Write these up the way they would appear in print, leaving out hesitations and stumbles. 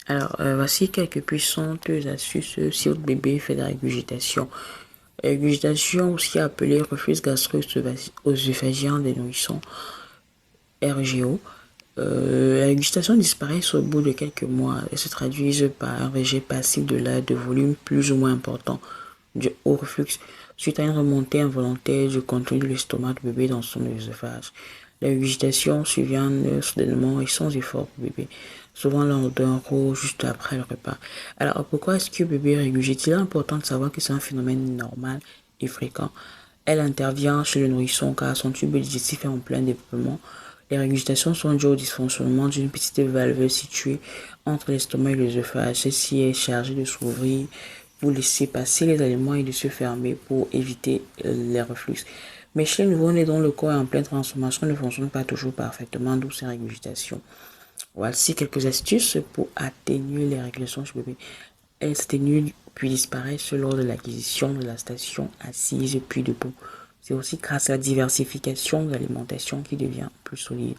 Alors, voici quelques puissantes astuces si votre bébé fait de la régurgitation. Régurgitation, aussi appelée reflux gastro-œsophagien des nourrissons, RGO. La régurgitation disparaît au bout de quelques mois et se traduit par un rejet passif de l'air de volume plus ou moins important du haut reflux suite à une remontée involontaire du contenu de l'estomac du bébé dans son œsophage. La régurgitation survient soudainement et sans effort pour le bébé, souvent lors d'un repos juste après le repas. Alors pourquoi est-ce que le bébé régurgite? Il est important de savoir que c'est un phénomène normal et fréquent. Elle intervient chez le nourrisson car son tube digestif est en plein développement. Les régurgitations sont dues au dysfonctionnement d'une petite valve située entre l'estomac et l'œsophage. Celle-ci est chargée de s'ouvrir pour laisser passer les aliments et de se fermer pour éviter les reflux. Mais chez le nouveau-né dont le corps est en pleine transformation ne fonctionne pas toujours parfaitement, d'où ces régurgitations. Voici quelques astuces pour atténuer les régulations chez le bébé. Elles s'atténuent puis disparaissent lors de l'acquisition de la station assise puis debout. C'est aussi grâce à la diversification de l'alimentation qui devient plus solide.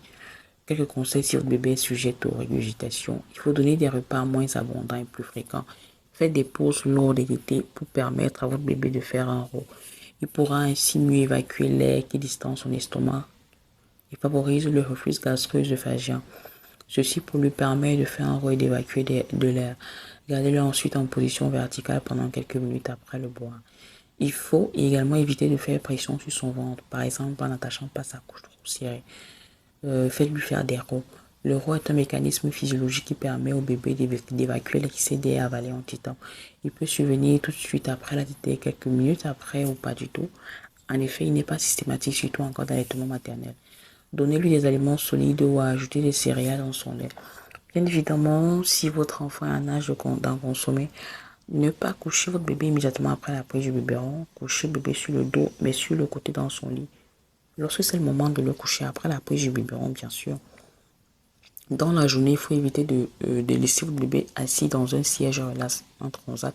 Quelques conseils si votre bébé est sujet aux régurgitations. Il faut donner des repas moins abondants et plus fréquents. Faites des pauses lourdes d'été pour permettre à votre bébé de faire un repos. Il pourra ainsi mieux évacuer l'air qui distance son estomac et favorise le reflux gastro-œsophagien. Ceci pour lui permettre de faire un repos et d'évacuer de l'air. Gardez-le ensuite en position verticale pendant quelques minutes après le boire. Il faut également éviter de faire pression sur son ventre, par exemple en n'attachant pas sa couche trop serrée. Faites-lui faire des rots. Le rot est un mécanisme physiologique qui permet au bébé d'évacuer l'excès d'air avalé en titan. Il peut survenir tout de suite après la tétée, quelques minutes après ou pas du tout. En effet, il n'est pas systématique, surtout en cas d'allaitement maternel. Donnez-lui des aliments solides ou ajoutez des céréales dans son lait. Bien évidemment, si votre enfant a un âge d'en consommer, ne pas coucher votre bébé immédiatement après la prise du biberon. Couchez le bébé sur le dos, mais sur le côté dans son lit. Lorsque c'est le moment de le coucher, après la prise du biberon, bien sûr. Dans la journée, il faut éviter de laisser votre bébé assis dans un siège relax, un transat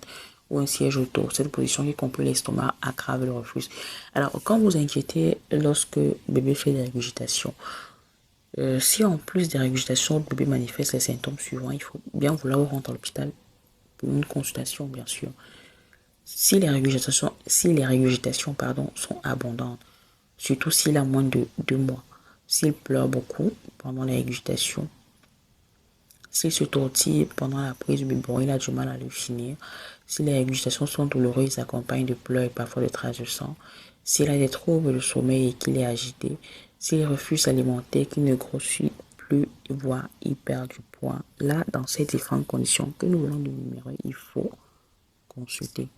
ou un siège auto. Cette position qui comprend l'estomac aggrave le reflux. Alors, quand vous inquiétez lorsque le bébé fait des régurgitations, si en plus des régurgitations, le bébé manifeste les symptômes suivants, il faut bien vouloir vous rendre à l'hôpital pour une consultation, bien sûr. Si les régurgitations sont abondantes, surtout s'il a moins de 2 mois, s'il pleure beaucoup pendant les régurgitations, s'il se tortille pendant la prise du biberon, il a du mal à le finir, si les régurgitations sont douloureuses, accompagnent de pleurs et parfois de traces de sang, s'il a des troubles de sommeil et qu'il est agité, s'il refuse alimentaire, qu'il ne grossit plus, voire il perd du poids. Là, dans ces différentes conditions que nous venons de numérer, il faut consulter.